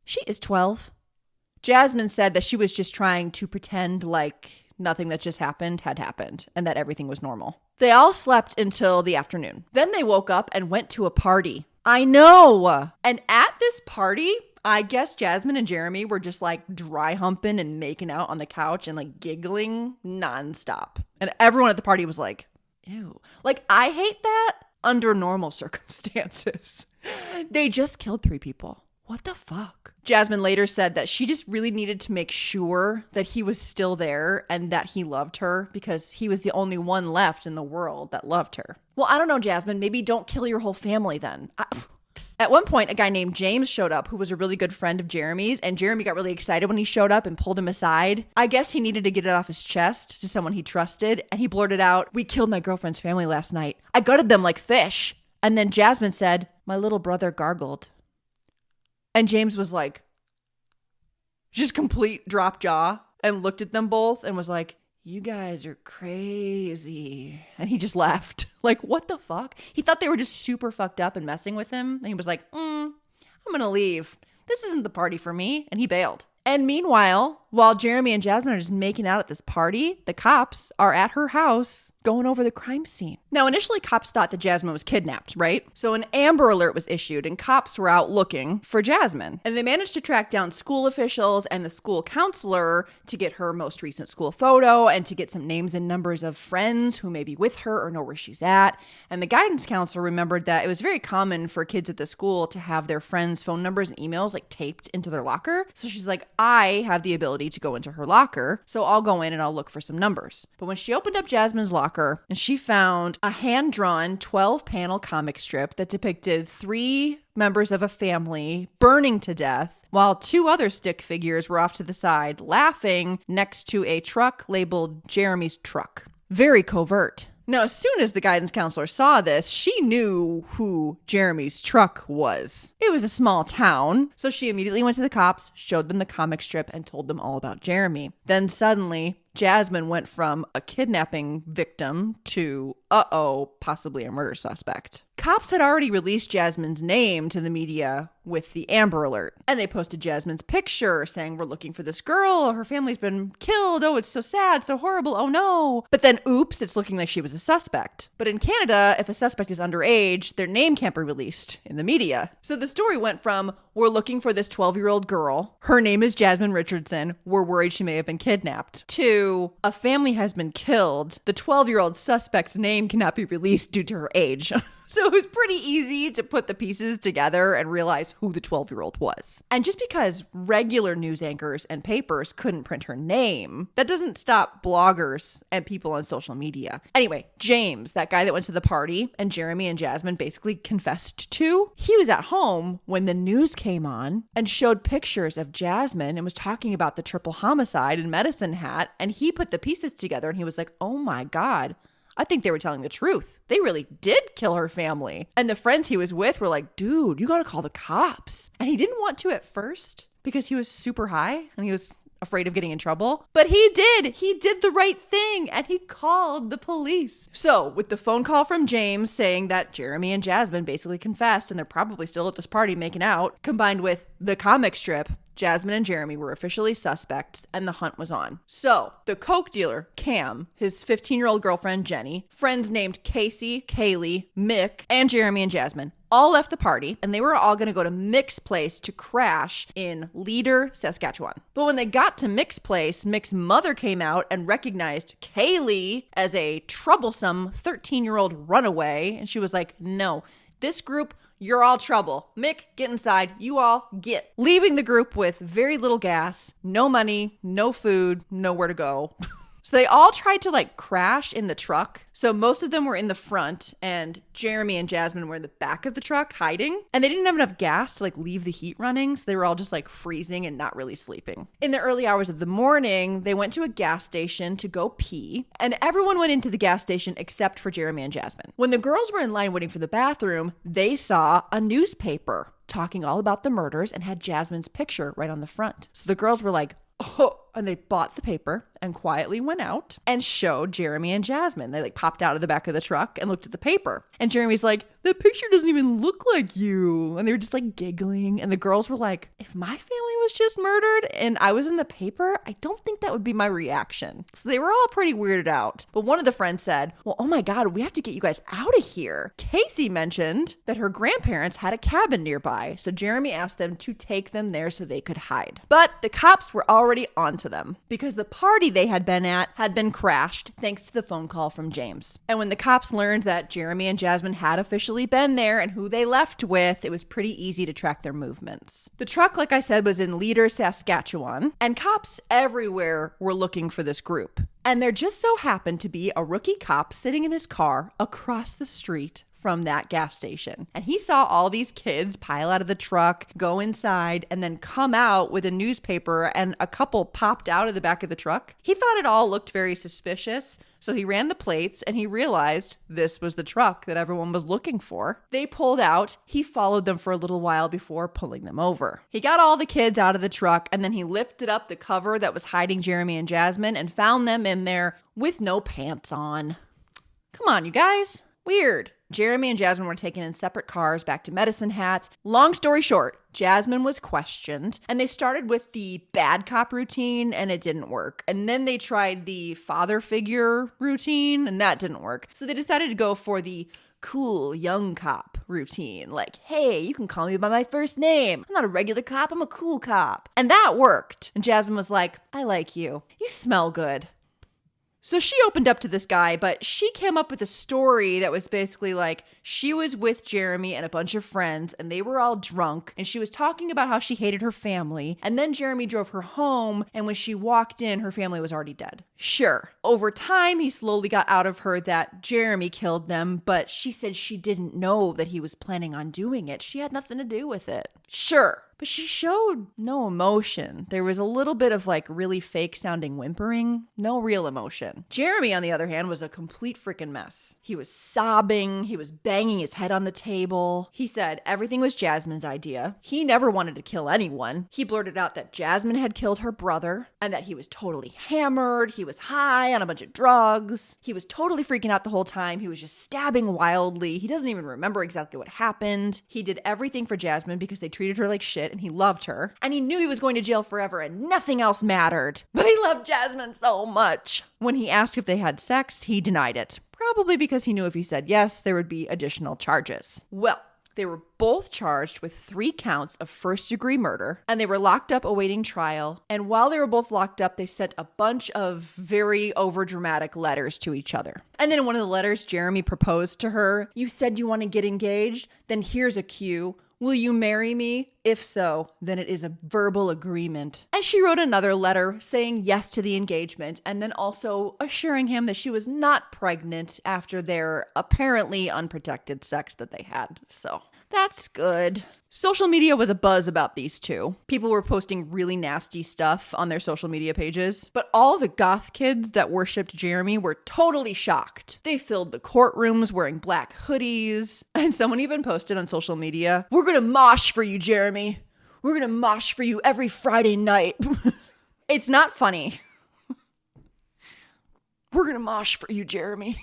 She is 12. Jasmine said that she was just trying to pretend like nothing that just happened had happened and that everything was normal. They all slept until the afternoon. Then they woke up and went to a party. I know. And at this party, I guess Jasmine and Jeremy were just like dry humping and making out on the couch and like giggling nonstop. And everyone at the party was like, ew. Like, I hate that under normal circumstances. They just killed 3 people. What the fuck? Jasmine later said that she just really needed to make sure that he was still there and that he loved her because he was the only one left in the world that loved her. Well, I don't know, Jasmine. Maybe don't kill your whole family then. At one point, a guy named James showed up who was a really good friend of Jeremy's, and Jeremy got really excited when he showed up and pulled him aside. I guess he needed to get it off his chest to someone he trusted, and he blurted out, "We killed my girlfriend's family last night. I gutted them like fish." And then Jasmine said, "My little brother gargled." And James was like, just complete drop jaw, and looked at them both and was like, "You guys are crazy." And he just left. Like, what the fuck? He thought they were just super fucked up and messing with him. And he was like, I'm going to leave. This isn't the party for me. And he bailed. And meanwhile, while Jeremy and Jasmine are just making out at this party, the cops are at her house going over the crime scene. Now, initially, cops thought that Jasmine was kidnapped, right? So an Amber Alert was issued and cops were out looking for Jasmine. And they managed to track down school officials and the school counselor to get her most recent school photo and to get some names and numbers of friends who may be with her or know where she's at. And the guidance counselor remembered that it was very common for kids at the school to have their friends' phone numbers and emails like taped into their locker. So she's like, I have the ability to go into her locker, so I'll go in and I'll look for some numbers. But when she opened up Jasmine's locker, and she found a hand-drawn 12-panel comic strip that depicted 3 members of a family burning to death, while 2 other stick figures were off to the side, laughing next to a truck labeled Jeremy's truck. Very covert. Now, as soon as the guidance counselor saw this, she knew who Jeremy's truck was. It was a small town, so she immediately went to the cops, showed them the comic strip, and told them all about Jeremy. Then suddenly, Jasmine went from a kidnapping victim to possibly a murder suspect. Cops had already released Jasmine's name to the media with the Amber Alert. And they posted Jasmine's picture saying, we're looking for this girl. Her family's been killed. Oh, it's so sad, so horrible. Oh no. But then, oops, it's looking like she was a suspect. But in Canada, if a suspect is underage, their name can't be released in the media. So the story went from, we're looking for this 12-year-old girl. Her name is Jasmine Richardson. We're worried she may have been kidnapped. To, a family has been killed. The 12-year-old suspect's name cannot be released due to her age. So it was pretty easy to put the pieces together and realize who the 12-year-old was. And just because regular news anchors and papers couldn't print her name, that doesn't stop bloggers and people on social media. Anyway, James, that guy that went to the party and Jeremy and Jasmine basically confessed to, he was at home when the news came on and showed pictures of Jasmine and was talking about the triple homicide in Medicine Hat. And he put the pieces together and he was like, oh my God, I think they were telling the truth. They really did kill her family. And the friends he was with were like, dude, you gotta call the cops. And he didn't want to at first because he was super high and he was afraid of getting in trouble. But he did. He did the right thing and he called the police. So with the phone call from James saying that Jeremy and Jasmine basically confessed and they're probably still at this party making out, combined with the comic strip, Jasmine and Jeremy were officially suspects and the hunt was on. So the coke dealer, Cam, his 15-year-old girlfriend, Jenny, friends named Casey, Kaylee, Mick, and Jeremy and Jasmine all left the party and they were all going to go to Mick's place to crash in Leader, Saskatchewan. But when they got to Mick's place, Mick's mother came out and recognized Kaylee as a troublesome 13-year-old runaway. And she was like, no, this group, you're all trouble. Mick, get inside. You all get. Leaving the group with very little gas, no money, no food, nowhere to go. So they all tried to crash in the truck. So most of them were in the front and Jeremy and Jasmine were in the back of the truck hiding. And they didn't have enough gas to leave the heat running. So they were all just freezing and not really sleeping. In the early hours of the morning, they went to a gas station to go pee. And everyone went into the gas station except for Jeremy and Jasmine. When the girls were in line waiting for the bathroom, they saw a newspaper talking all about the murders and had Jasmine's picture right on the front. So the girls were like, oh, and they bought the paper and quietly went out and showed Jeremy and Jasmine. They popped out of the back of the truck and looked at the paper. And Jeremy's like, that picture doesn't even look like you. And they were just giggling. And the girls were like, if my family was just murdered and I was in the paper, I don't think that would be my reaction. So they were all pretty weirded out. But one of the friends said, well, oh my God, we have to get you guys out of here. Casey mentioned that her grandparents had a cabin nearby. So Jeremy asked them to take them there so they could hide. But the cops were already onto them because the party they had been at had been crashed thanks to the phone call from James. And when the cops learned that Jeremy and Jasmine had officially been there and who they left with, it was pretty easy to track their movements. The truck, like I said, was in Leader, Saskatchewan, and cops everywhere were looking for this group. And there just so happened to be a rookie cop sitting in his car across the street from that gas station. And he saw all these kids pile out of the truck, go inside, and then come out with a newspaper, and a couple popped out of the back of the truck. He thought it all looked very suspicious, so he ran the plates and he realized this was the truck that everyone was looking for. They pulled out. He followed them for a little while before pulling them over. He got all the kids out of the truck and then he lifted up the cover that was hiding Jeremy and Jasmine and found them in there with no pants on. Come on, you guys. Weird. Jeremy and Jasmine were taken in separate cars back to Medicine Hat. Long story short, Jasmine was questioned and they started with the bad cop routine and it didn't work. And then they tried the father figure routine and that didn't work. So they decided to go for the cool young cop routine. Hey, you can call me by my first name. I'm not a regular cop, I'm a cool cop. And that worked. And Jasmine was like, I like you. You smell good. So she opened up to this guy, but she came up with a story that was basically she was with Jeremy and a bunch of friends and they were all drunk and she was talking about how she hated her family. And then Jeremy drove her home and when she walked in, her family was already dead. Sure. Over time, he slowly got out of her that Jeremy killed them, but she said she didn't know that he was planning on doing it. She had nothing to do with it. Sure. But she showed no emotion. There was a little bit of like really fake sounding whimpering, no real emotion. Jeremy, on the other hand, was a complete freaking mess. He was sobbing. He was banging his head on the table. He said everything was Jasmine's idea. He never wanted to kill anyone. He blurted out that Jasmine had killed her brother and that he was totally hammered. He was high on a bunch of drugs. He was totally freaking out the whole time. He was just stabbing wildly. He doesn't even remember exactly what happened. He did everything for Jasmine because they treated her like shit and he loved her. And he knew he was going to jail forever and nothing else mattered. But he loved Jasmine so much. When he asked if they had sex, he denied it. Probably because he knew if he said yes, there would be additional charges. Well, they were both charged with 3 counts of first-degree murder, and they were locked up awaiting trial. And while they were both locked up, they sent a bunch of very overdramatic letters to each other. And then in one of the letters, Jeremy proposed to her, "You said you want to get engaged? Then here's a cue. Will you marry me? If so, then it is a verbal agreement." And she wrote another letter saying yes to the engagement and then also assuring him that she was not pregnant after their apparently unprotected sex that they had. So that's good. Social media was abuzz about these two. People were posting really nasty stuff on their social media pages, but all the goth kids that worshipped Jeremy were totally shocked. They filled the courtrooms wearing black hoodies, and someone even posted on social media, "We're gonna mosh for you, Jeremy. We're gonna mosh for you every Friday night." It's not funny. "We're gonna mosh for you, Jeremy."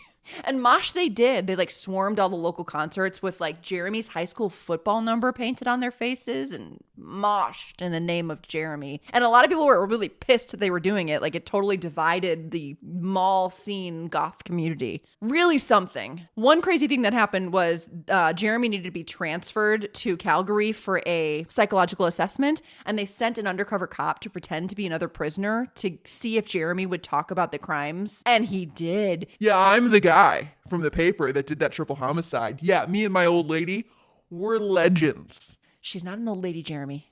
And mosh they did. They like swarmed all the local concerts with like Jeremy's high school football number painted on their faces and moshed in the name of Jeremy. And a lot of people were really pissed that they were doing it. Like it totally divided the mall scene goth community. Really something. One crazy thing that happened was Jeremy needed to be transferred to Calgary for a psychological assessment. And they sent an undercover cop to pretend to be another prisoner to see if Jeremy would talk about the crimes. And he did. Yeah, I'm the guy from the paper that did that triple homicide. Yeah, me and my old lady, we're legends. She's not an old lady, Jeremy.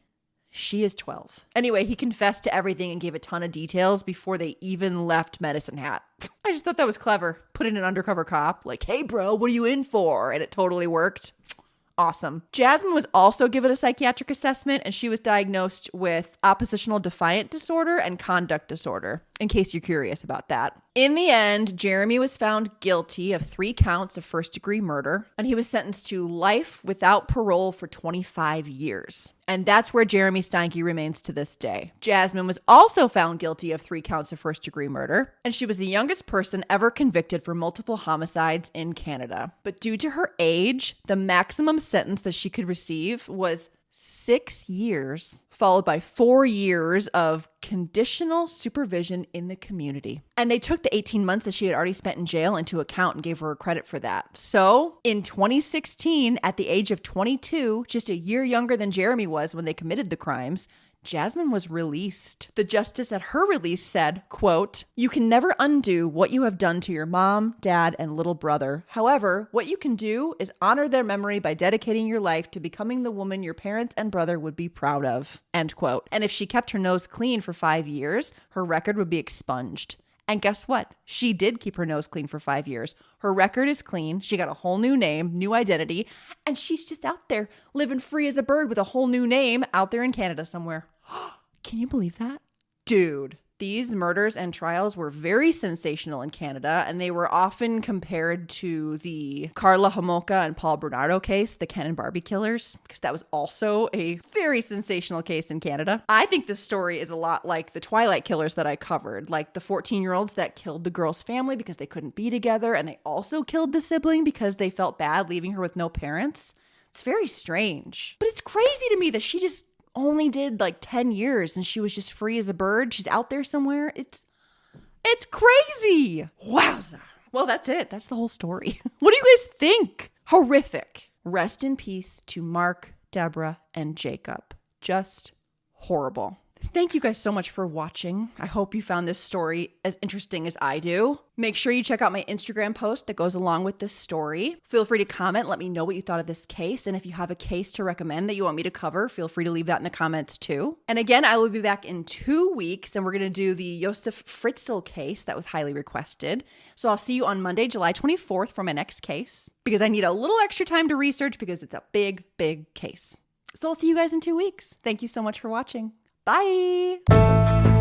She is 12. Anyway, he confessed to everything and gave a ton of details before they even left Medicine Hat. I just thought that was clever. Put in an undercover cop, like, "Hey bro, what are you in for?" And it totally worked. Awesome. Jasmine was also given a psychiatric assessment and she was diagnosed with oppositional defiant disorder and conduct disorder, in case you're curious about that. In the end, Jeremy was found guilty of 3 counts of first-degree murder, and he was sentenced to life without parole for 25 years. And that's where Jeremy Steinke remains to this day. Jasmine was also found guilty of 3 counts of first-degree murder, and she was the youngest person ever convicted for multiple homicides in Canada. But due to her age, the maximum sentence that she could receive was 6 years, followed by 4 years of conditional supervision in the community. And they took the 18 months that she had already spent in jail into account and gave her credit for that. So in 2016, at the age of 22, just a year younger than Jeremy was when they committed the crimes, Jasmine was released. The justice at her release said, quote, "You can never undo what you have done to your mom, dad, and little brother. However, what you can do is honor their memory by dedicating your life to becoming the woman your parents and brother would be proud of." End quote. And if she kept her nose clean for 5 years, her record would be expunged. And guess what? She did keep her nose clean for 5 years. Her record is clean. She got a whole new name, new identity, and she's just out there living free as a bird with a whole new name out there in Canada somewhere. Can you believe that? Dude, these murders and trials were very sensational in Canada, and they were often compared to the Karla Homolka and Paul Bernardo case, the Ken and Barbie killers, because that was also a very sensational case in Canada. I think this story is a lot like the Twilight killers that I covered, like the 14-year-olds that killed the girl's family because they couldn't be together, and they also killed the sibling because they felt bad leaving her with no parents. It's very strange. But it's crazy to me that she just only did like 10 years and she was just free as a bird. She's out there somewhere. It's crazy. Wowza. Well, that's it. That's the whole story. What do you guys think? Horrific. Rest in peace to Mark, Deborah, and Jacob. Just horrible. Thank you guys so much for watching. I hope you found this story as interesting as I do. Make sure you check out my Instagram post that goes along with this story. Feel free to comment. Let me know what you thought of this case. And if you have a case to recommend that you want me to cover, feel free to leave that in the comments too. And again, I will be back in 2 weeks and we're going to do the Josef Fritzl case that was highly requested. So I'll see you on Monday, July 24th for my next case because I need a little extra time to research because it's a big, big case. So I'll see you guys in 2 weeks. Thank you so much for watching. Bye.